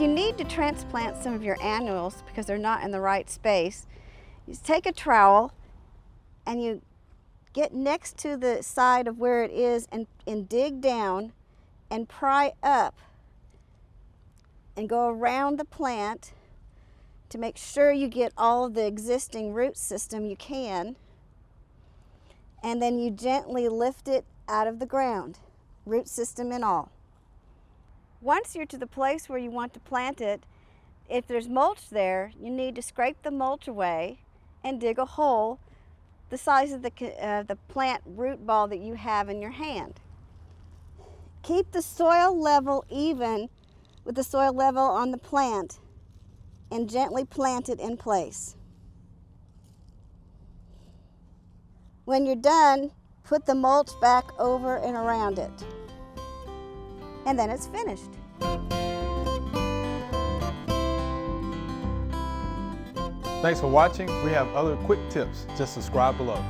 you need to transplant some of your annuals because they're not in the right space, you take a trowel and you get next to the side of where it is and dig down and pry up and go around the plant to make sure you get all of the existing root system you can, and then you gently lift it out of the ground, root system and all. Once you're to the place where you want to plant it, if there's mulch there, you need to scrape the mulch away and dig a hole the size of the plant root ball that you have in your hand. Keep the soil level even with the soil level on the plant and gently plant it in place. When you're done, put the mulch back over and around it. And then it's finished. Thanks for watching. We have other quick tips. Just subscribe below.